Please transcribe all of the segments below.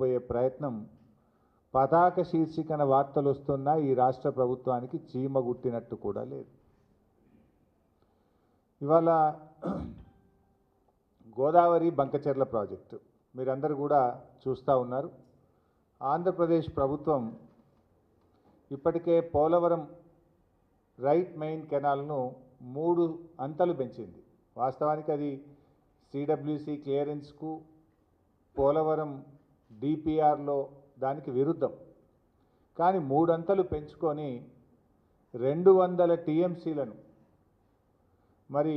పోయే ప్రయత్నం పతాక శీర్షికన వార్తలు వస్తున్నా ఈ రాష్ట్ర ప్రభుత్వానికి చీమ గుట్టినట్టు కూడా లేదు. ఇవాళ గోదావరి బంకచెర్ల ప్రాజెక్టు మీరందరూ కూడా చూస్తూ ఉన్నారు. ఆంధ్రప్రదేశ్ ప్రభుత్వం ఇప్పటికే పోలవరం రైట్ మెయిన్ కెనాల్ను 3 అంతలు పెంచింది. వాస్తవానికి అది సిడబ్ల్యూసి క్లియరెన్స్కు పోలవరం డిపిఆర్లో దానికి విరుద్ధం. కానీ 3 అంతలు పెంచుకొని 200 టీఎంసీలను మరి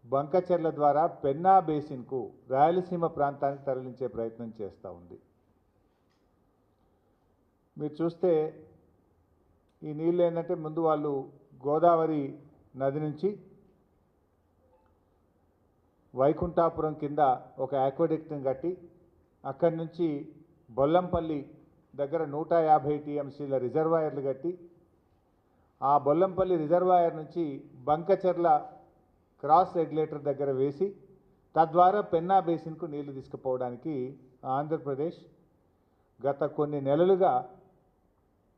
బంకచెర్ల ద్వారా పెన్నా బేసిన్కు రాయలసీమ ప్రాంతానికి తరలించే ప్రయత్నం చేస్తూ ఉంది. మీరు చూస్తే ఈ నీళ్ళు ఏంటంటే ముందు వాళ్ళు గోదావరి నది నుంచి వైకుంఠాపురం కింద ఒక ఆక్వాడక్ట్ని కట్టి అక్కడి నుంచి బొల్లంపల్లి దగ్గర 150 టీఎంసీల రిజర్వాయర్లు కట్టి ఆ బొల్లంపల్లి రిజర్వాయర్ నుంచి బంకచెర్ల క్రాస్ రెగ్యులేటర్ దగ్గర వేసి తద్వారా పెన్నా బేసిన్కు నీళ్లు తీసుకుపోవడానికి ఆంధ్రప్రదేశ్ గత కొన్ని నెలలుగా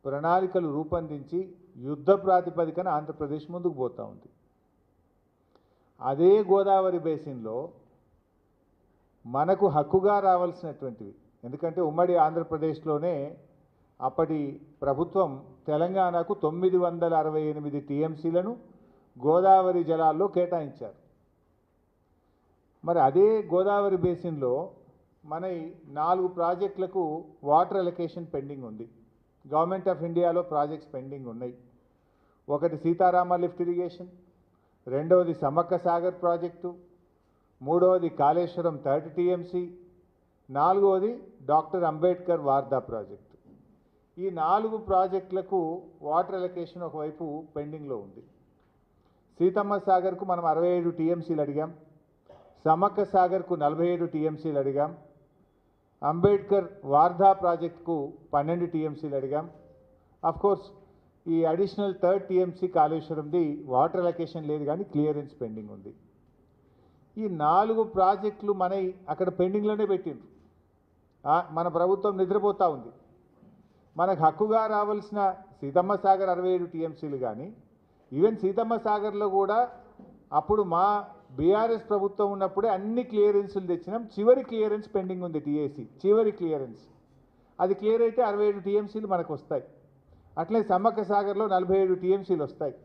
ప్రణాళికలు రూపొందించి యుద్ధ ప్రాతిపదికన ఆంధ్రప్రదేశ్ ముందుకు పోతూ ఉంది. అదే గోదావరి బేసిన్లో మనకు హక్కుగా రావాల్సినటువంటివి, ఎందుకంటే ఉమ్మడి ఆంధ్రప్రదేశ్లోనే అప్పటి ప్రభుత్వం తెలంగాణకు 968 టీఎంసీలను గోదావరి జలాల్లో కేటాయించారు. మరి అదే గోదావరి బేసిన్లో మన 4 ప్రాజెక్టులకు వాటర్ అలొకేషన్ పెండింగ్ ఉంది. గవర్నమెంట్ ఆఫ్ ఇండియాలో ప్రాజెక్ట్స్ పెండింగ్ ఉన్నాయి. ఒకటి సీతారామ లిఫ్ట్ ఇరిగేషన్, రెండవది సమ్మక్క సాగర్ ప్రాజెక్టు, మూడవది కాళేశ్వరం 30 టీఎంసీ, నాలుగవది డాక్టర్ అంబేద్కర్ వార్దా ప్రాజెక్టు. ఈ 4 ప్రాజెక్టులకు వాటర్ అలొకేషన్ ఒకవైపు పెండింగ్లో ఉంది. సీతమ్మ సాగర్కు మనం 67 టీఎంసీలు అడిగాం, సమ్మక్క సాగర్కు 47 టీఎంసీలు అడిగాం, అంబేద్కర్ వార్దా ప్రాజెక్టుకు 12 టీఎంసీలు అడిగాం. కోర్స్ ఈ అడిషనల్ 3 టీఎంసీ కాళేశ్వరంది వాటర్ అలొకేషన్ లేదు కానీ క్లియరెన్స్ పెండింగ్ ఉంది. ఈ 4 ప్రాజెక్టులు మన అక్కడ పెండింగ్లోనే పెట్టిండ్రు. మన ప్రభుత్వం నిద్రపోతూ ఉంది. మనకు హక్కుగా రావాల్సిన సీతమ్మ సాగర్ 67 టీఎంసీలు కానీ ఈవెన్ సీతమ్మ సాగర్లో కూడా అప్పుడు మా బీఆర్ఎస్ ప్రభుత్వం ఉన్నప్పుడే అన్ని క్లియరెన్సులు తెచ్చినాం. చివరి క్లియరెన్స్ పెండింగ్ ఉంది, టీఏసీ చివరి క్లియరెన్స్. అది క్లియర్ అయితే 67 టీఎంసీలు మనకు వస్తాయి. అట్లే సమ్మక్క సాగర్లో 47 టీఎంసీలు వస్తాయి.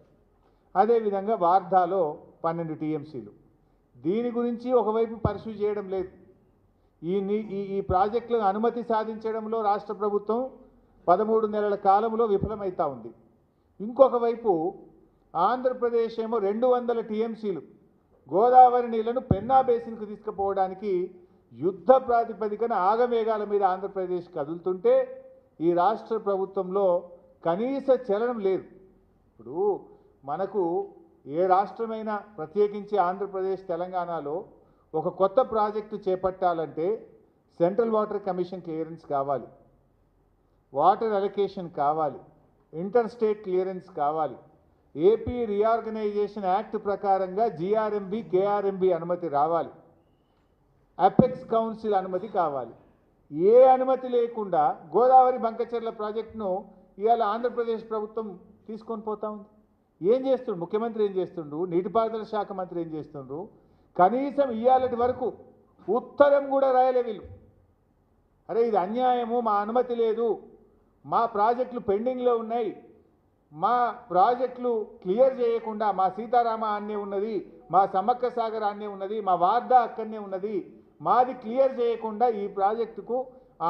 అదేవిధంగా వార్ధాలో 12 టీఎంసీలు. దీని గురించి ఒకవైపు పర్సూ చేయడం లేదు. ఈ ప్రాజెక్టులకు అనుమతి సాధించడంలో రాష్ట్ర ప్రభుత్వం 13 నెలల కాలంలో విఫలమవుతూ ఉంది. ఇంకొక వైపు ఆంధ్రప్రదేశ్ ఏమో 200 టీఎంసీలు గోదావరి నీళ్లను పెన్నా బేసిన్కు తీసుకుపోవడానికి యుద్ధ ప్రాతిపదికన ఆగమేఘాల మీద ఆంధ్రప్రదేశ్ కదులుతుంటే ఈ రాష్ట్ర ప్రభుత్వంలో కనీస చలనం లేదు. ఇప్పుడు మనకు ఏ రాష్ట్రమైనా ప్రత్యేకించి ఆంధ్రప్రదేశ్ తెలంగాణలో ఒక కొత్త ప్రాజెక్టు చేపట్టాలంటే సెంట్రల్ వాటర్ కమిషన్ క్లియరెన్స్ కావాలి, వాటర్ అలొకేషన్ కావాలి, ఇంటర్ స్టేట్ క్లియరెన్స్ కావాలి, ఏపీ రీఆర్గనైజేషన్ యాక్ట్ ప్రకారంగా జీఆర్ఎంబి కేఆర్ఎంబి అనుమతి రావాలి, అపెక్స్ కౌన్సిల్ అనుమతి కావాలి. ఏ అనుమతి లేకుండా గోదావరి బంకచెర్ల ప్రాజెక్టును ఇవాళ ఆంధ్రప్రదేశ్ ప్రభుత్వం తీసుకొని పోతా ఉంది. ఏం చేస్తుండ్రు ముఖ్యమంత్రి, ఏం చేస్తుండ్రు నీటిపారుదల శాఖ మంత్రి, ఏం చేస్తుండ్రు? కనీసం ఇవాళటి వరకు ఉత్తరం కూడా రాయలే వీళ్ళు. అరే ఇది అన్యాయము, మా అనుమతి లేదు, మా ప్రాజెక్టులు పెండింగ్లో ఉన్నాయి, మా ప్రాజెక్టులు క్లియర్ చేయకుండా మా సీతారామ అన్నే ఉన్నది, మా సమ్మక్క సాగర్ అన్నే ఉన్నది, మా వార్దా అక్కడనే ఉన్నది, మాది క్లియర్ చేయకుండా ఈ ప్రాజెక్టుకు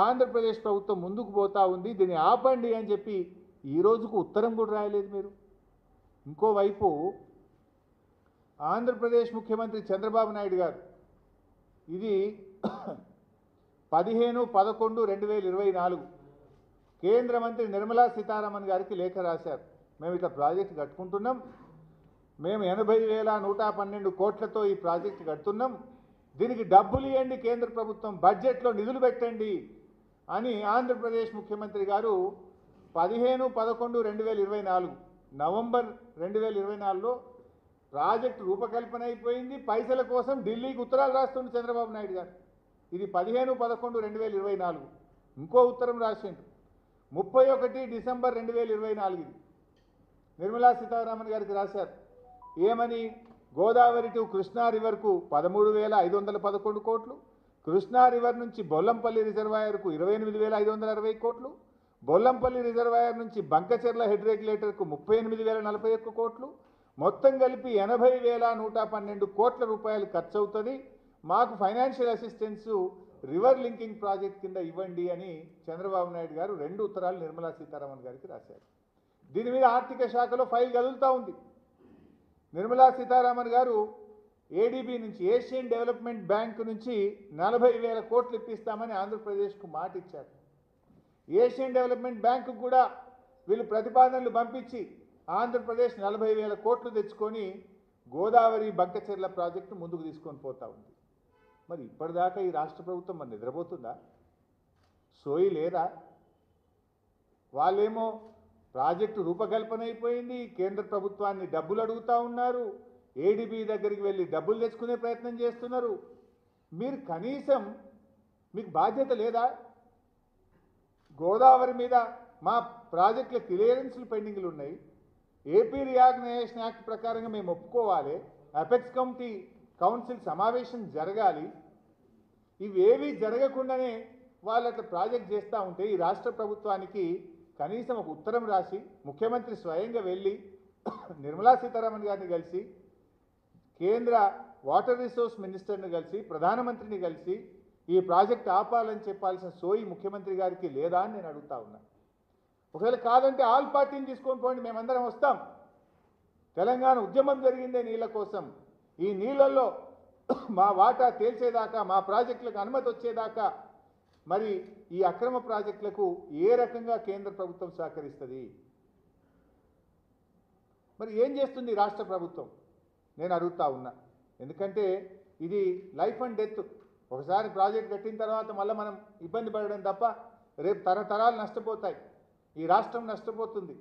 ఆంధ్రప్రదేశ్ ప్రభుత్వం ముందుకు పోతూ ఉంది, దీన్ని ఆపండి అని చెప్పి ఈ రోజుకు ఉత్తరం కూడా రాయలేదు మీరు. ఇంకోవైపు ఆంధ్రప్రదేశ్ ముఖ్యమంత్రి చంద్రబాబు నాయుడు గారు ఇది 15/11/2024 కేంద్ర మంత్రి నిర్మలా సీతారామన్ గారికి లేఖ రాశారు. మేము ఇట్లా ప్రాజెక్టు కట్టుకుంటున్నాం, మేము 80,112 కోట్లతో ఈ ప్రాజెక్టు కడుతున్నాం, దీనికి డబ్బులు ఇవ్వండి, కేంద్ర ప్రభుత్వం బడ్జెట్లో నిధులు పెట్టండి అని ఆంధ్రప్రదేశ్ ముఖ్యమంత్రి గారు 15/11/2024 నవంబర్ 2024లో ప్రాజెక్టు రూపకల్పన అయిపోయింది. పైసల కోసం ఢిల్లీకి ఉత్తరాలు రాస్తుంది చంద్రబాబు నాయుడు గారు. ఇది 15/11/2024. ఇంకో ఉత్తరం రాసిండు 31 డిసెంబర్ 2024 ఇది నిర్మలా సీతారామన్ గారికి రాశారు. ఏమని? గోదావరి టు కృష్ణా రివర్కు 13,511 కోట్లు, కృష్ణా రివర్ నుంచి బొల్లంపల్లి రిజర్వాయర్కు 28,560 కోట్లు, బొల్లంపల్లి రిజర్వాయర్ నుంచి బంకచెర్ల హెడ్ రెగ్యులేటర్కు 38,041 కోట్లు, మొత్తం కలిపి 80,112 కోట్ల రూపాయలు ఖర్చు అవుతుంది. మాకు financial assistance river linking project కింద ఇవ్వండి అని చంద్రబాబు నాయుడు గారు 2 ఉత్తరాలు నిర్మలా సీతారామన్ గారికి రాశారు. దీని మీద ఆర్థిక శాఖలో ఫైల్ కదులుతూ ఉంది. నిర్మలా సీతారామన్ గారు ఏడీబీ నుంచి, ఏషియన్ డెవలప్మెంట్ బ్యాంక్ నుంచి 40,000 కోట్లు ఇప్పిస్తామని ఆంధ్రప్రదేశ్కు మాట ఇచ్చారు. ఏషియన్ డెవలప్మెంట్ బ్యాంకు కూడా వీళ్ళు ప్రతిపాదనలు పంపించి ఆంధ్రప్రదేశ్ 40,000 కోట్లు తెచ్చుకొని గోదావరి బంకచెర్ల ప్రాజెక్టు ముందుకు తీసుకొని పోతా ఉంది. మరి ఇప్పటిదాకా ఈ రాష్ట్ర ప్రభుత్వం మరి నిద్రపోతుందా? సోయి లేదా? వాళ్ళేమో ప్రాజెక్టు రూపకల్పన అయిపోయింది, కేంద్ర ప్రభుత్వాన్ని డబ్బులు అడుగుతూ ఉన్నారు, ఏడీబీ దగ్గరికి వెళ్ళి డబ్బులు తెచ్చుకునే ప్రయత్నం చేస్తున్నారు. మీరు కనీసం మీకు బాధ్యత లేదా? గోదావరి మీద మా ప్రాజెక్టుల క్లియరెన్స్లు పెండింగ్లు ఉన్నాయి. ఏపీ రీఆర్గనైజేషన్ యాక్ట్ ప్రకారంగా మేము ఒప్పుకోవాలి. అపెక్స్ కమిటీ కౌన్సిల్ సమావేశం జరగాలి. ఇవేవి జరగకుండానే వాళ్ళు అట్లా ప్రాజెక్ట్ చేస్తూ ఉంటే ఈ రాష్ట్ర ప్రభుత్వానికి కనీసం ఒక ఉత్తరం రాసి ముఖ్యమంత్రి స్వయంగా వెళ్ళి నిర్మలా సీతారామన్ గారిని కలిసి, కేంద్ర వాటర్ రిసోర్స్ మినిస్టర్ని కలిసి, ప్రధానమంత్రిని కలిసి ఈ ప్రాజెక్ట్ ఆపాలని చెప్పాల్సిన సోయి ముఖ్యమంత్రి గారికి లేదా అని నేను అడుగుతా ఉన్నా. ఒకవేళ కాదంటే ఆల్ పార్టీని తీసుకొని పోండి, మేమందరం వస్తాం. తెలంగాణ ఉద్యమం జరిగిందే నీళ్ళ కోసం. ఈ నీళ్ళల్లో మా వాటా తేల్చేదాకా, మా ప్రాజెక్టులకు అనుమతి వచ్చేదాకా మరి ఈ అక్రమ ప్రాజెక్టులకు ఏ రకంగా కేంద్ర ప్రభుత్వం సహకరిస్తుంది? మరి ఏం చేస్తుంది రాష్ట్ర ప్రభుత్వం? నేను అడుగుతా ఉన్నా. ఎందుకంటే ఇది లైఫ్ అండ్ డెత్. ఒకసారి ప్రాజెక్ట్ కట్టిన తర్వాత మళ్ళీ మనం ఇబ్బంది పడడం తప్ప రేపు తరతరాలు నష్టపోతాయి. ఈ రాష్ట్రం నష్టపోతుంది.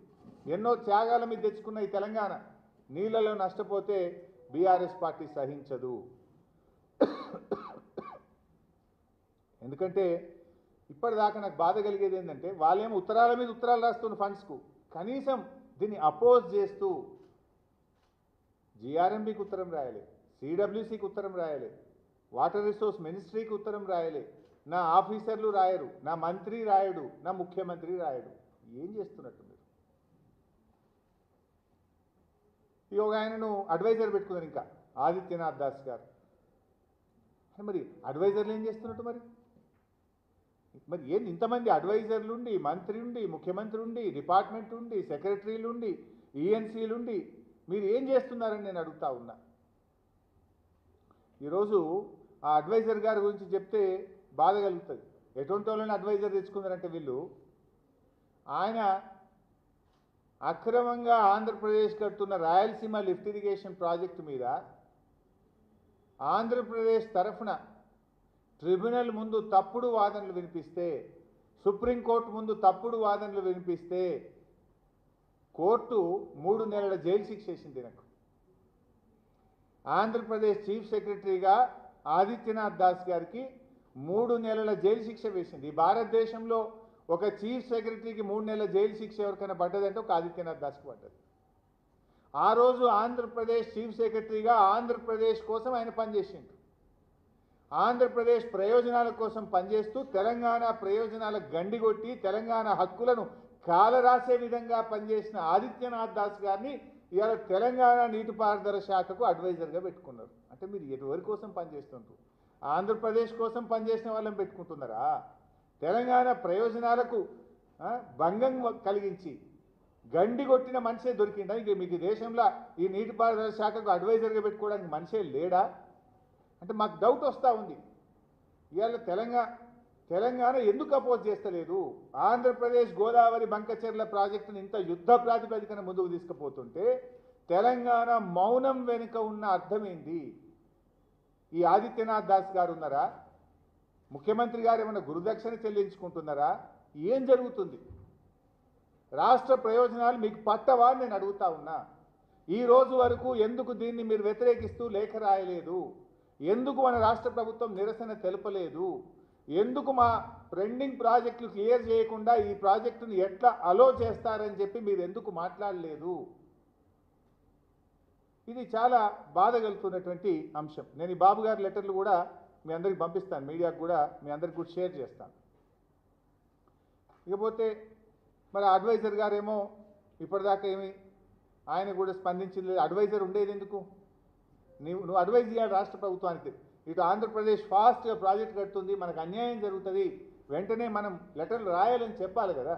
ఎన్నో త్యాగాల మీద తెచ్చుకున్న ఈ తెలంగాణ నీళ్ళలో నష్టపోతే బీఆర్ఎస్ పార్టీ సహించదు. ఎందుకంటే ఇప్పటిదాకా నాకు బాధ కలిగేది ఏంటంటే వాళ్ళేమో ఉత్తరాల మీద ఉత్తరాలు రాస్తున్న ఫండ్స్కు, కనీసం దీన్ని అపోజ్ చేస్తూ జీఆర్ఎంబీకి ఉత్తరం రాయాలి, సిడబ్ల్యూసీకి ఉత్తరం రాయాలి, వాటర్ రిసోర్స్ మినిస్ట్రీకి ఉత్తరం రాయాలి. నా ఆఫీసర్లు రాయరు, నా మంత్రి రాయడు, నా ముఖ్యమంత్రి రాయడు. ఏం చేస్తున్నట్టు మీరు? ఈ ఒక ఆయనను అడ్వైజర్ పెట్టుకున్నారు, ఇంకా ఆదిత్యనాథ్ దాస్ గారు. మరి అడ్వైజర్లు ఏం చేస్తున్నట్టు? మరి ఏంది ఇంతమంది అడ్వైజర్లు ఉండి, మంత్రి ఉండి, ముఖ్యమంత్రి ఉండి, డిపార్ట్మెంట్ ఉండి, సెక్రటరీలు ఉండి, ఈఎన్సీలు ఉండి మీరు ఏం చేస్తున్నారని నేను అడుగుతా ఉన్నా. ఈరోజు ఆ అడ్వైజర్ గారి గురించి చెప్తే బాధ కలుగుతుంది. ఎటువంటి వాళ్ళని అడ్వైజర్ తెచ్చుకున్నారంటే వీళ్ళు, ఆయన అక్రమంగా ఆంధ్రప్రదేశ్ కడుతున్న రాయలసీమ లిఫ్ట్ ఇరిగేషన్ ప్రాజెక్టు మీద ఆంధ్రప్రదేశ్ తరఫున ట్రిబ్యునల్ ముందు తప్పుడు వాదనలు వినిపిస్తే, సుప్రీంకోర్టు ముందు తప్పుడు వాదనలు వినిపిస్తే కోర్టు 3 నెలల జైలు శిక్ష వేసింది నాకు. ఆంధ్రప్రదేశ్ చీఫ్ సెక్రటరీగా ఆదిత్యనాథ్ దాస్ గారికి 3 నెలల జైలు శిక్ష వేసింది. భారతదేశంలో ఒక చీఫ్ సెక్రటరీకి 3 నెలల జైలు శిక్ష ఎవరికైనా పడ్డదంటే ఒక ఆదిత్యనాథ్ దాస్కి పడ్డది. ఆ రోజు ఆంధ్రప్రదేశ్ చీఫ్ సెక్రటరీగా ఆంధ్రప్రదేశ్ కోసం ఆయన పనిచేసిండు. ఆంధ్రప్రదేశ్ ప్రయోజనాల కోసం పనిచేస్తూ తెలంగాణ ప్రయోజనాల గండిగొట్టి తెలంగాణ హక్కులను కాలరాసే విధంగా పనిచేసిన ఆదిత్యనాథ్ దాస్ గారిని ఇవాళ తెలంగాణ నీటిపారుదల శాఖకు అడ్వైజర్గా పెట్టుకున్నారు. అంటే మీరు ఎవరి కోసం పనిచేస్తుంటారు? ఆంధ్రప్రదేశ్ కోసం పనిచేసిన వాళ్ళని పెట్టుకుంటున్నారా? తెలంగాణ ప్రయోజనాలకు భంగం కలిగించి గండి కొట్టిన మనిషే దొరికిండా? ఇంక మీకు దేశంలో ఈ నీటిపారుదల శాఖకు అడ్వైజర్గా పెట్టుకోవడానికి మనిషే లేడా అంటే మాకు డౌట్ వస్తూ ఉంది. ఇవాళ తెలంగాణ ఎందుకు అపోజ్ చేస్తలేదు? ఆంధ్రప్రదేశ్ గోదావరి బంకచెర్ల ప్రాజెక్టును ఇంత యుద్ధ ప్రాతిపదికన ముందుకు తీసుకుపోతుంటే తెలంగాణ మౌనం వెనుక ఉన్న అర్థమేంది? ఈ ఆదిత్యనాథ్ దాస్ గారు ఉన్నారా? ముఖ్యమంత్రి గారు ఏమైనా గురుదక్షిణ చెల్లించుకుంటున్నారా? ఏం జరుగుతుంది? రాష్ట్ర ప్రయోజనాలు మీకు పట్టవా అని నేను అడుగుతా ఉన్నా. ఈ రోజు వరకు ఎందుకు దీన్ని మీరు వ్యతిరేకిస్తూ లేఖ రాయలేదు? ఎందుకు మన రాష్ట్ర ప్రభుత్వం నిరసన తెలపలేదు? ఎందుకు మా పెండింగ్ ప్రాజెక్టులు క్లియర్ చేయకుండా ఈ ప్రాజెక్టును ఎట్లా అలో చేస్తారని చెప్పి మీరు ఎందుకు మాట్లాడలేదు? ఇది చాలా బాధ కలుగుతున్నటువంటి అంశం. నేను ఈ బాబు గారి లెటర్లు కూడా మీ అందరికి పంపిస్తాను, మీడియాకు కూడా మీ అందరికి కూడా షేర్ చేస్తాను. ఇకపోతే మరి అడ్వైజర్ గారేమో ఇప్పటిదాకా ఏమి ఆయన కూడా స్పందించింది. అడ్వైజర్ ఉండేది ఎందుకు? నువ్వు అడ్వైజ్ చేయాలి రాష్ట్ర ప్రభుత్వానికి. ఇటు ఆంధ్రప్రదేశ్ ఫాస్ట్గా ప్రాజెక్ట్ కడుతుంది, మనకు అన్యాయం జరుగుతుంది, వెంటనే మనం లెటర్లు రాయాలని చెప్పాలి కదా.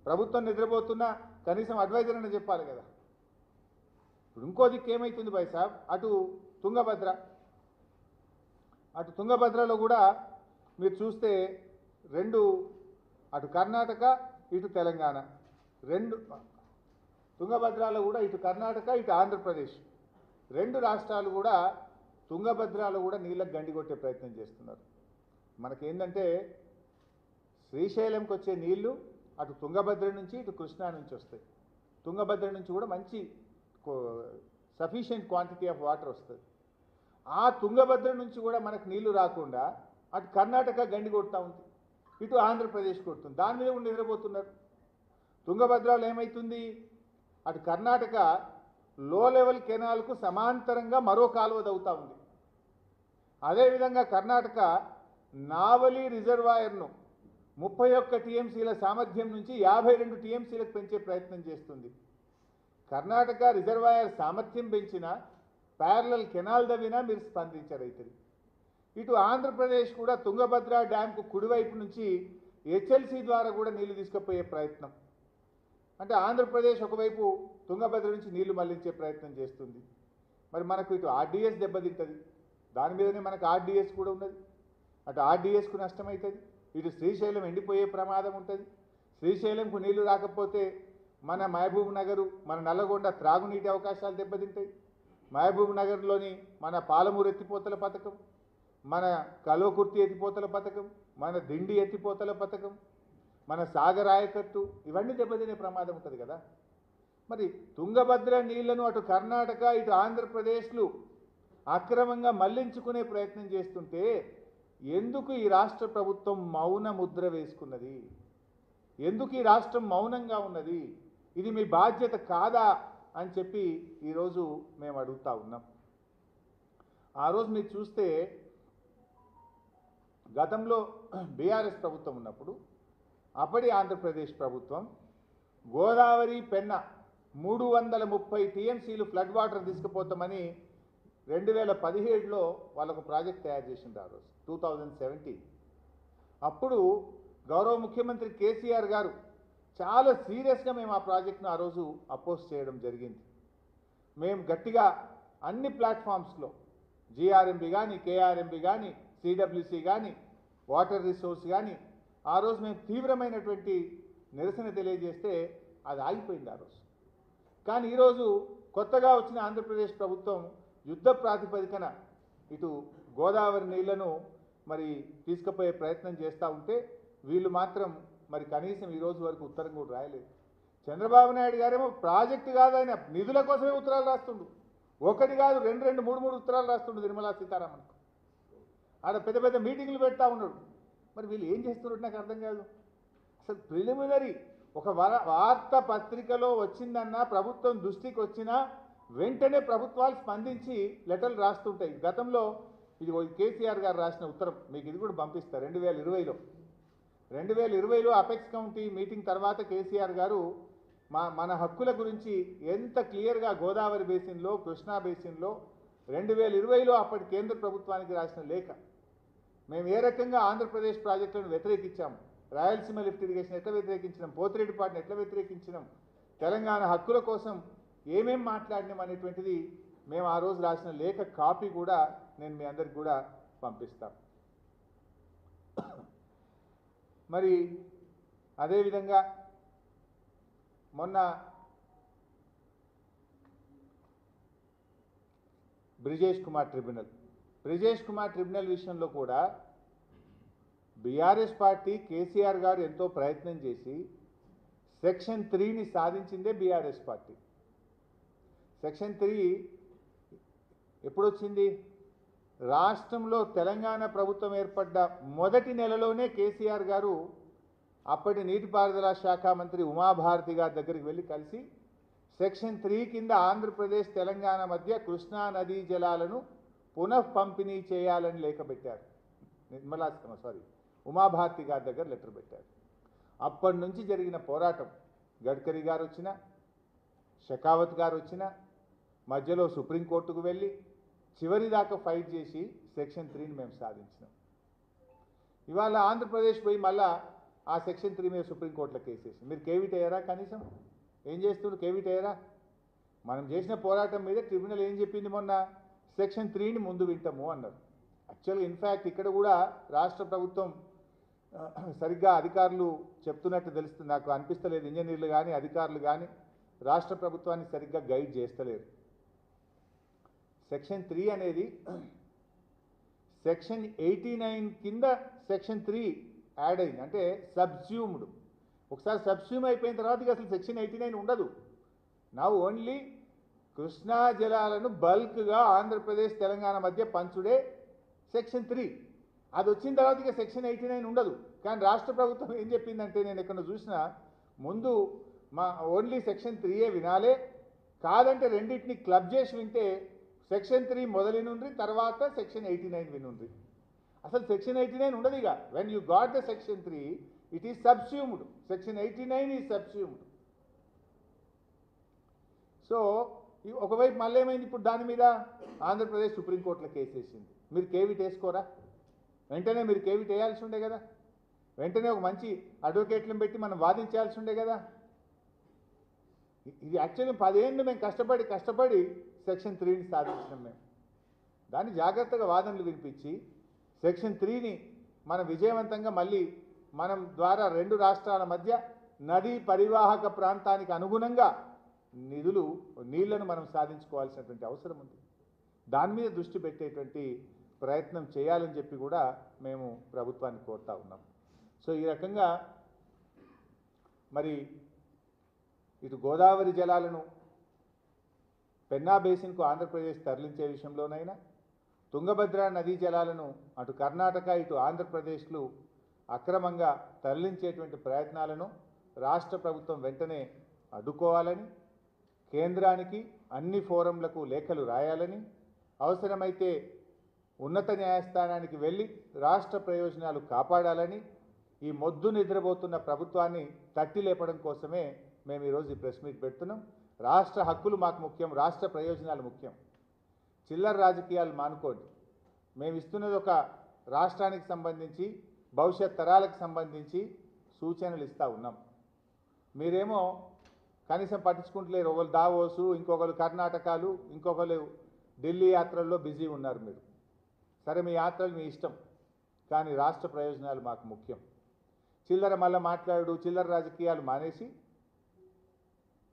ప్రభుత్వం నిద్రపోతున్నా కనీసం అడ్వైజర్ అని చెప్పాలి కదా. ఇప్పుడు ఇంకో దిక్కు ఏమవుతుంది భాయ్ సాబ్, అటు తుంగభద్రలో కూడా మీరు చూస్తే రెండు, అటు కర్ణాటక ఇటు తెలంగాణ, రెండు తుంగభద్రలో కూడా ఇటు కర్ణాటక ఇటు ఆంధ్రప్రదేశ్ రెండు రాష్ట్రాలు కూడా తుంగభద్రలో కూడా నీళ్ళకు గండి కొట్టే ప్రయత్నం చేస్తున్నారు. మనకేందంటే శ్రీశైలంకి వచ్చే నీళ్లు అటు తుంగభద్ర నుంచి ఇటు కృష్ణా నుంచి వస్తాయి. తుంగభద్ర నుంచి కూడా మంచి సఫిషియెంట్ క్వాంటిటీ ఆఫ్ వాటర్ వస్తుంది. ఆ తుంగభద్ర నుంచి కూడా మనకు నీళ్లు రాకుండా అటు కర్ణాటక గండి కొడుతూ ఉంది, ఇటు ఆంధ్రప్రదేశ్ కొడుతుంది. దాని మీద కూడా నిద్రపోతున్నారు. తుంగభద్రలో ఏమవుతుంది, అటు కర్ణాటక లో లెవెల్ కెనాల్కు సమాంతరంగా మరో కాలువ దవ్వుతూ ఉంది. అదేవిధంగా కర్ణాటక నావలి రిజర్వాయర్ను 31 టీఎంసీల సామర్థ్యం నుంచి 52 టీఎంసీలకు పెంచే ప్రయత్నం చేస్తుంది. కర్ణాటక రిజర్వాయర్ సామర్థ్యం పెంచినా ప్యారలల్ కెనాల్ దవ్వినా మీరు స్పందించరైతుంది. ఇటు ఆంధ్రప్రదేశ్ కూడా తుంగభద్ర డ్యాంకు కుడివైపు నుంచి హెచ్ఎల్సీ ద్వారా కూడా నీళ్లు తీసుకుపోయే ప్రయత్నం. అంటే ఆంధ్రప్రదేశ్ ఒకవైపు తుంగభద్ర నుంచి నీళ్లు మళ్లించే ప్రయత్నం చేస్తుంది. మరి మనకు ఇటు ఆర్డీఎస్ దెబ్బతింటుంది, దాని మీదనే మనకు ఆర్డీఎస్ కూడా ఉన్నది. అటు ఆర్డీఎస్కు నష్టమవుతుంది, ఇటు శ్రీశైలం ఎండిపోయే ప్రమాదం ఉంటుంది. శ్రీశైలంకు నీళ్లు రాకపోతే మన మహబూబ్ నగరు, మన నల్లగొండ త్రాగునీటి అవకాశాలు దెబ్బతింటాయి. మహబూబ్ నగర్లోని మన పాలమూరు ఎత్తిపోతల పథకం, మన కల్వకుర్తి ఎత్తిపోతల పథకం, మన దిండి ఎత్తిపోతల పథకం, మన సాగర్ ఆయకట్టు, ఇవన్నీ దెబ్బతినే ప్రమాదం ఉంటుంది కదా. మరి తుంగభద్ర నీళ్లను అటు కర్ణాటక ఇటు ఆంధ్రప్రదేశ్లు అక్రమంగా మళ్లించుకునే ప్రయత్నం చేస్తుంటే ఎందుకు ఈ రాష్ట్ర ప్రభుత్వం మౌన ముద్ర వేసుకున్నది? ఎందుకు ఈ రాష్ట్రం మౌనంగా ఉన్నది? ఇది మీ బాధ్యత కాదా అని చెప్పి ఈరోజు మేము అడుగుతా ఉన్నాం. ఆ రోజు మీరు చూస్తే గతంలో బీఆర్ఎస్ ప్రభుత్వం ఉన్నప్పుడు అప్పటి ఆంధ్రప్రదేశ్ ప్రభుత్వం గోదావరి పెన్న 330 టీఎంసీలు ఫ్లడ్ వాటర్ తీసుకుపోతామని 2017లో వాళ్ళకు ప్రాజెక్ట్ తయారు చేసింది. ఆ రోజు 2017 అప్పుడు గౌరవ ముఖ్యమంత్రి కేసీఆర్ గారు చాలా సీరియస్గా మేము ఆ ప్రాజెక్ట్ను ఆ రోజు అపోజ్ చేయడం జరిగింది. మేము గట్టిగా అన్ని ప్లాట్ఫామ్స్లో జీఆర్ఎంబి కానీ, కేఆర్ఎంబి కానీ, సిడబ్ల్యూసి కానీ, వాటర్ రిసోర్స్ కానీ ఆ రోజు మేము తీవ్రమైనటువంటి నిరసన తెలియజేస్తే అది ఆగిపోయింది ఆ రోజు. కానీ ఈరోజు కొత్తగా వచ్చిన ఆంధ్రప్రదేశ్ ప్రభుత్వం యుద్ధ ప్రాతిపదికన ఇటు గోదావరి నీళ్లను మరి తీసుకుపోయే ప్రయత్నం చేస్తూ ఉంటే వీళ్ళు మాత్రం మరి కనీసం ఈ రోజు వరకు ఉత్తరం కూడా రాయలేదు. చంద్రబాబు నాయుడు గారేమో ప్రాజెక్టు కాదు, ఆయన నిధుల కోసమే ఉత్తరాలు రాస్తుండు. ఒకటి కాదు, రెండు మూడు ఉత్తరాలు రాస్తుండు నిర్మలా సీతారామన్. ఆడ పెద్ద పెద్ద మీటింగ్లు పెడతా ఉన్నాడు. మరి వీళ్ళు ఏం చేస్తున్నట్టు నాకు అర్థం కాదు. అసలు ప్రిలిమినరీ ఒక వార్తా పత్రికలో వచ్చిందన్నా, ప్రభుత్వం దృష్టికి వచ్చినా వెంటనే ప్రభుత్వాలు స్పందించి లెటర్లు రాస్తుంటాయి. గతంలో ఇది కేసీఆర్ గారు రాసిన ఉత్తరం మీకు ఇది కూడా పంపిస్తారు. 2020లో అపెక్స్ కౌంటీ మీటింగ్ తర్వాత కేసీఆర్ గారు మన హక్కుల గురించి ఎంత క్లియర్గా గోదావరి బేసిన్లో, కృష్ణా బేసిన్లో 2020లో అప్పటి కేంద్ర ప్రభుత్వానికి రాసిన లేఖ, మేము ఏ రకంగా ఆంధ్రప్రదేశ్ ప్రాజెక్టులను వ్యతిరేకించాము, రాయలసీమ లిఫ్ట్ ఇరిగేషన్ ఎట్లా వ్యతిరేకించినాం, పోతిరెడ్డిపాటిని ఎట్లా వ్యతిరేకించినాం, తెలంగాణ హక్కుల కోసం ఏమేం మాట్లాడినాం అనేటువంటిది మేము ఆ రోజు రాసిన లేఖ కాపీ కూడా నేను మీ అందరికి కూడా పంపిస్తాను. మరి అదేవిధంగా మొన్న బ్రిజేష్ కుమార్ ట్రిబ్యునల్ విషయంలో కూడా బీఆర్ఎస్ పార్టీ కేసీఆర్ గారు ఎంతో ప్రయత్నం చేసి సెక్షన్ 3ని సాధించిందే బీఆర్ఎస్ పార్టీ. సెక్షన్ 3 ఎప్పుడొచ్చింది? రాష్ట్రంలో తెలంగాణ ప్రభుత్వం ఏర్పడ్డ మొదటి నెలలోనే కేసీఆర్ గారు అప్పటి నీటిపారుదల శాఖ మంత్రి ఉమాభారతి గారి దగ్గరికి వెళ్ళి కలిసి సెక్షన్ 3 కింద ఆంధ్రప్రదేశ్ తెలంగాణ మధ్య కృష్ణా నదీ జలాలను పునః పంపిణీ చేయాలని లేఖ పెట్టారు. ఉమాభారతి గారి దగ్గర లెటర్ పెట్టారు. అప్పటి నుంచి జరిగిన పోరాటం, గడ్కరీ గారు వచ్చినా, షెకావత్ గారు వచ్చినా, మధ్యలో సుప్రీంకోర్టుకు వెళ్ళి చివరి దాకా ఫైట్ చేసి సెక్షన్ 3ని మేము సాధించినాం. ఇవాళ ఆంధ్రప్రదేశ్ పోయి మళ్ళా ఆ సెక్షన్ 3 మీద సుప్రీంకోర్టులో కేసేసి మీరు కేవిట్ అయ్యారా? కనీసం ఏం చేస్తున్నారు? కేవిట్ అయ్యారా? మనం చేసిన పోరాటం మీద ట్రిబ్యునల్ ఏం చెప్పింది మొన్న? సెక్షన్ 3ని ముందు వింటాము అన్నారు. యాక్చువల్గా ఇన్ఫ్యాక్ట్ ఇక్కడ కూడా రాష్ట్ర ప్రభుత్వం సరిగ్గా అధికారులు చెప్తున్నట్టు తెలుస్తుంది, నాకు అనిపిస్తలేదు. ఇంజనీర్లు కానీ అధికారులు కానీ రాష్ట్ర ప్రభుత్వాన్ని సరిగ్గా గైడ్ చేస్తలేరు. సెక్షన్ 3 అనేది సెక్షన్ 89 కింద సెక్షన్ 3 యాడ్ అయింది, అంటే సబ్స్యూమ్డ్. ఒకసారి సబ్స్యూమ్ అయిపోయిన తర్వాత ఇక అసలు సెక్షన్ 89 ఉండదు. నా ఓన్లీ కృష్ణా జలాలను బల్క్గా ఆంధ్రప్రదేశ్ తెలంగాణ మధ్య పంచుడే సెక్షన్ 3. అది వచ్చిన తర్వాత ఇక సెక్షన్ 89 ఉండదు. కానీ రాష్ట్ర ప్రభుత్వం ఏం చెప్పిందంటే, నేను ఎక్కడ చూసినా ముందు మా ఓన్లీ సెక్షన్ 3ఏ వినాలే, కాదంటే రెండింటిని క్లబ్ చేసి వింటే సెక్షన్ 3 మొదలు నుండి తర్వాత సెక్షన్ 89 వినుండ్రి. అసలు సెక్షన్ 89 ఉండదు. ఇక when you got the section 3 it is subsumed, section 89 is subsumed. So ఒకవైపు మళ్ళీ ఏమైంది, ఇప్పుడు దాని మీద ఆంధ్రప్రదేశ్ సుప్రీంకోర్టులో కేసు వేసింది. మీరు కేవిట్ వేసుకోరా? వెంటనే మీరు కేవిట్ వేయాల్సి ఉండే కదా, వెంటనే ఒక మంచి అడ్వకేట్లను పెట్టి మనం వాదించాల్సి ఉండే కదా. ఇది యాక్చువల్లీ 10 ఏళ్ళు మేము కష్టపడి సెక్షన్ 3ని సాధించినాం. మేము దాన్ని జాగ్రత్తగా వాదనలు వినిపించి సెక్షన్ 3ని మనం విజయవంతంగా మళ్ళీ మనం ద్వారా 2 రాష్ట్రాల మధ్య నదీ పరివాహక ప్రాంతానికి అనుగుణంగా నీళ్లను మనం సాధించుకోవాల్సినటువంటి అవసరం ఉంది. దాని మీద దృష్టి పెట్టేటువంటి ప్రయత్నం చేయాలని చెప్పి కూడా మేము ప్రభుత్వాన్ని కోరుతా ఉన్నాం. సో ఈ రకంగా మరి ఇటు గోదావరి జలాలను పెన్నా బేసిన్కు ఆంధ్రప్రదేశ్ తరలించే విషయంలోనైనా, తుంగభద్ర నదీ జలాలను అటు కర్ణాటక ఇటు ఆంధ్రప్రదేశ్లు అక్రమంగా తరలించేటువంటి ప్రయత్నాలను రాష్ట్ర ప్రభుత్వం వెంటనే అడ్డుకోవాలని, కేంద్రానికి అన్ని ఫోరంలకు లేఖలు రాయాలని, అవసరమైతే ఉన్నత న్యాయస్థానానికి వెళ్ళి రాష్ట్ర ప్రయోజనాలు కాపాడాలని, ఈ మొద్దు నిద్రపోతున్న ప్రభుత్వాన్ని తట్టి లేపడం కోసమే మేము ఈరోజు ఈ ప్రెస్ మీట్ పెడుతున్నాం. రాష్ట్ర హక్కులు మాకు ముఖ్యం, రాష్ట్ర ప్రయోజనాలు ముఖ్యం. చిల్లర రాజకీయాలు మానుకోండి. మేము ఇస్తున్నది ఒక రాష్ట్రానికి సంబంధించి భవిష్యత్ తరాలకు సంబంధించి సూచనలు ఇస్తూ ఉన్నాం. మీరేమో కనీసం పట్టించుకుంటలేరు. ఒకరు దావోసు, ఇంకొకరు కర్ణాటకలు, ఇంకొకరు ఢిల్లీ యాత్రల్లో బిజీ ఉన్నారు. మీరు సరే, మీ యాత్రలు మీ ఇష్టం, కానీ రాష్ట్ర ప్రయోజనాలు మాకు ముఖ్యం. చిల్లర రాజకీయాలు మానేసి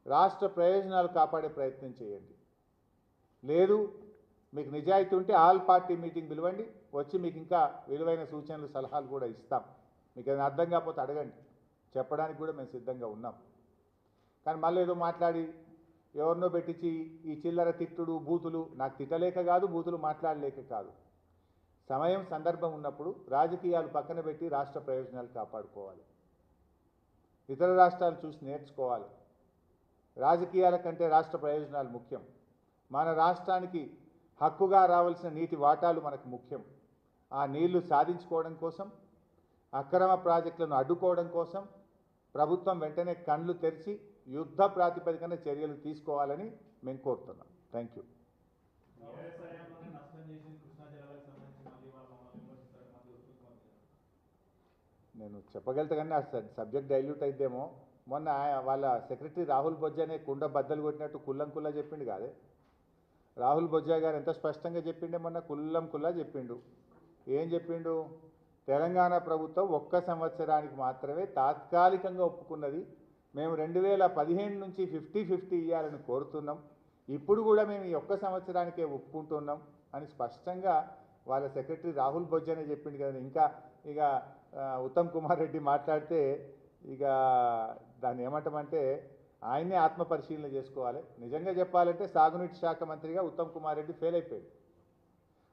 రాష్ట్ర ప్రయోజనాలు కాపాడే ప్రయత్నం చేయండి. లేదు మీకు నిజాయితీ ఉంటే ఆల్ పార్టీ మీటింగ్ పిలవండి, వచ్చి మీకు ఇంకా విలువైన సూచనలు సలహాలు కూడా ఇస్తాం. మీకు ఏదైనా అర్థం కాకపోతే అడగండి, చెప్పడానికి కూడా మేము సిద్ధంగా ఉన్నాం. కానీ మళ్ళీ ఏదో మాట్లాడి ఎవరినో పెట్టించి ఈ చిల్లర తిట్టుడు బూతులు, నాకు తిట్టలేక కాదు, బూతులు మాట్లాడలేక కాదు. సమయం సందర్భం ఉన్నప్పుడు రాజకీయాలు పక్కన పెట్టి రాష్ట్ర ప్రయోజనాలు కాపాడుకోవాలి. ఇతర రాష్ట్రాలు చూసి నేర్చుకోవాలి. రాజకీయాల కంటే రాష్ట్ర ప్రయోజనాలు ముఖ్యం. మన రాష్ట్రానికి హక్కుగా రావాల్సిన నీటి వాటాలు మనకు ముఖ్యం. ఆ నీళ్లు సాధించుకోవడం కోసం, అక్రమ ప్రాజెక్టులను అడ్డుకోవడం కోసం ప్రభుత్వం వెంటనే కళ్ళు తెరిచి యుద్ధ ప్రాతిపదికన చర్యలు తీసుకోవాలని మేము కోరుతున్నాం. Thank you. నేను చెప్పగలుగుతా కానీ ఆ సబ్జెక్ట్ డైల్యూట్ అయిద్దేమో. మొన్న వాళ్ళ సెక్రటరీ రాహుల్ బొజ్జానే కుండ బద్దలు కొట్టినట్టు కుల్లా చెప్పిండు కాదే. రాహుల్ బొజ్జా గారు ఎంత స్పష్టంగా చెప్పిండే, మొన్న కుల్లా చెప్పిండు. ఏం చెప్పిండు? తెలంగాణ ప్రభుత్వం 1 సంవత్సరానికి మాత్రమే తాత్కాలికంగా ఒప్పుకున్నది. మేము 2015 నుంచి 50-50 ఇవ్వాలని కోరుతున్నాం. ఇప్పుడు కూడా మేము ఈ 1 సంవత్సరానికే ఒప్పుకుంటున్నాం అని స్పష్టంగా వాళ్ళ సెక్రటరీ రాహుల్ బొజ్జానే చెప్పిండు కదా. ఇంకా ఇక ఉత్తమ్ కుమార్ రెడ్డి మాట్లాడితే ఇక దాన్ని ఏమంటామంటే ఆయన్నే ఆత్మ పరిశీలన చేసుకోవాలి. నిజంగా చెప్పాలంటే సాగునీటి శాఖ మంత్రిగా ఉత్తమ్ కుమార్ రెడ్డి ఫెయిల్ అయిపోయాడు.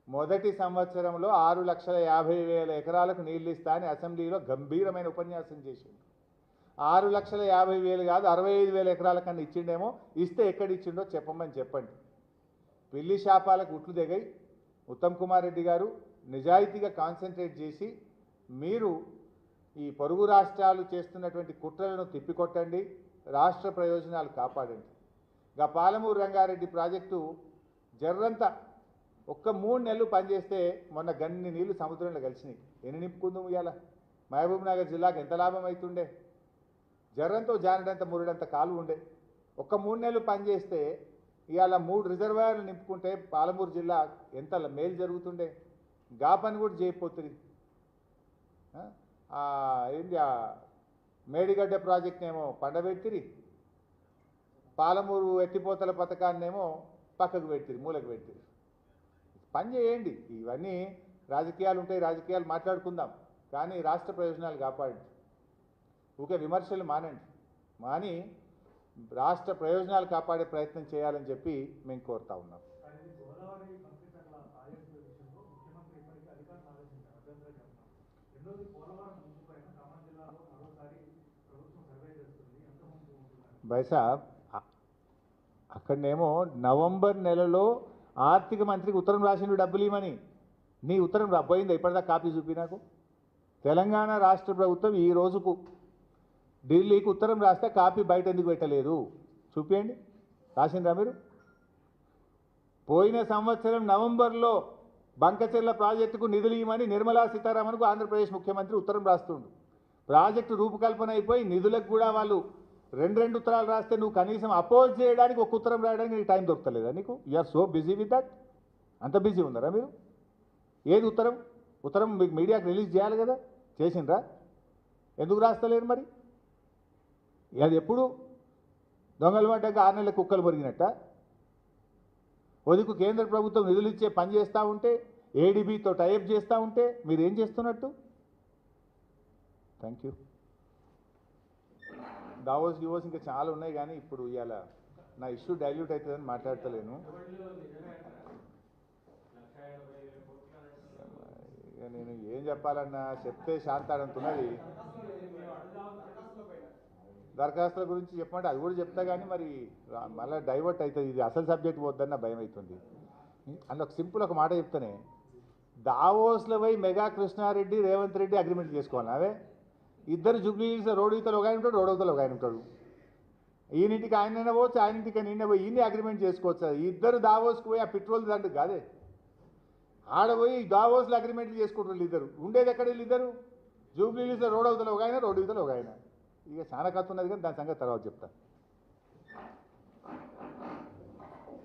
మొదటి సంవత్సరంలో 6,50,000 ఎకరాలకు నీళ్ళు ఇస్తా అని అసెంబ్లీలో గంభీరమైన ఉపన్యాసం చేసిండు. 6,50,000 కాదు 65,000 ఎకరాల కన్నా ఇచ్చిండేమో. ఇస్తే ఎక్కడ ఇచ్చిండో చెప్పమని చెప్పండి. పిల్లి శాపాలకు ఉట్లు దిగాయి. ఉత్తమ్ కుమార్ రెడ్డి గారు నిజాయితీగా కాన్సన్ట్రేట్ చేసి మీరు ఈ పొరుగు రాష్ట్రాలు చేస్తున్నటువంటి కుట్రలను తిప్పికొట్టండి, రాష్ట్ర ప్రయోజనాలు కాపాడండి. గా పాలమూరు రంగారెడ్డి ప్రాజెక్టు జర్రంతా ఒక్క 3 నెలలు పనిచేస్తే మొన్న గన్ని నీళ్లు సముద్రంలో కలిసినాయి. ఎన్ని నింపుకుందాం ఇవాళ? మహబూబ్ నగర్ జిల్లాకు ఎంత లాభం అవుతుండే? జర్రంతో జానడంత మురుడంత కాలు ఉండే. ఒక్క 3 నెలలు పనిచేస్తే ఇవాళ 3 రిజర్వాయర్లు నింపుకుంటే పాలమూరు జిల్లా ఎంత మేలు జరుగుతుండే. గా పని కూడా చేయకపోతుంది. ఏంటి మేడిగడ్డ ప్రాజెక్ట్నేమో పండబెట్టిరి, పాలమూరు ఎత్తిపోతల పథకాన్నేమో పక్కకు పెట్టిరి, మూలకు పెట్టిరి. పని చేయండి. ఇవన్నీ రాజకీయాలు ఉంటాయి, రాజకీయాలు మాట్లాడుకుందాం, కానీ రాష్ట్ర ప్రయోజనాలు కాపాడండి. ఊకే విమర్శలు మాని రాష్ట్ర ప్రయోజనాలు కాపాడే ప్రయత్నం చేయాలని చెప్పి మేము కోరుతా ఉన్నాం. బైసాబ్ అక్కడనేమో నవంబర్ నెలలో ఆర్థిక మంత్రికి ఉత్తరం రాసిండు డబ్బులు ఇవ్వమని. నీ ఉత్తరం పోయిందా ఇప్పటిదాకా? కాపీ చూపి నాకు. తెలంగాణ రాష్ట్ర ప్రభుత్వం ఈ రోజుకు ఢిల్లీకి ఉత్తరం రాస్తే కాపీ బయట ఎందుకు పెట్టలేదు చూపించండి. రాసిండ్రా మీరు? పోయిన సంవత్సరం నవంబర్లో బంకచెర్ల ప్రాజెక్టుకు నిధులు ఇవ్వమని నిర్మలా సీతారామన్కు ఆంధ్రప్రదేశ్ ముఖ్యమంత్రి ఉత్తరం రాస్తుండు. ప్రాజెక్టు రూపకల్పన అయిపోయి నిధులకు కూడా వాళ్ళు 2 ఉత్తరాలు రాస్తే నువ్వు కనీసం అపోజ్ చేయడానికి ఒక ఉత్తరం రాయడానికి నీకు టైం దొరకలేదా నీకు? You are so busy with that. అంత బిజీ ఉన్నారా మీరు? ఏది ఉత్తరం? ఉత్తరం మీకు మీడియాకి రిలీజ్ చేయాలి కదా, చేసిండ్రా? ఎందుకు రాస్తలేరు మరి? అది ఎప్పుడు దొంగలు పడ్డాక 6 నెలల కుక్కలు పొరిగినట్ట? ఒదుకు కేంద్ర ప్రభుత్వం నిధులు ఇచ్చే పని చేస్తూ ఉంటే, ఏడీబీతో టైఅప్ చేస్తూ ఉంటే మీరు ఏం చేస్తున్నట్టు? Thank you. దావోస్ ఇంకా చాలా ఉన్నాయి, కానీ ఇప్పుడు ఇవాళ నా ఇష్యూ డైల్యూట్ అవుతుందని మాట్లాడతలేను. ఇక నేను ఏం చెప్పాలన్నా చెప్తే శాంతాడంతున్నది. దరఖాస్తుల గురించి చెప్పమంటే అది కూడా చెప్తా, కానీ మరి మళ్ళీ డైవర్ట్ అవుతుంది. ఇది అసలు సబ్జెక్ట్ పోద్దన్న భయం అవుతుంది. అందులో ఒక మాట చెప్తానే, దావోస్లో పోయి మెగా కృష్ణారెడ్డి రేవంత్ రెడ్డి అగ్రిమెంట్ చేసుకోవాలి. అవే ఇద్దరు జూబ్లీహిల్స్లో రోడ్డు ఇతలు ఒక ఆయన ఉంటాడు, రోడ్డు అవతల ఒక ఆయన ఉంటాడు. ఈయనింటికి ఆయన పోవచ్చు, ఆయనింటికి నిన్న పోయి ఈయన్ని అగ్రిమెంట్ చేసుకోవచ్చు. ఇద్దరు దావోస్కి పోయి ఆ పెట్రోల్ దండు కాదే ఆడపోయి దావోస్లో అగ్రిమెంట్లు చేసుకుంటారు. ఇద్దరు ఉండేది ఎక్కడ? ఇద్దరు జూబ్లీహిల్స్లో రోడ్డు అవతల ఒక ఆయన, రోడ్డు ఇతలు ఒక ఆయన. ఇక చాలా కథ ఉన్నది, కానీ దాని సంగతి తర్వాత చెప్తాను.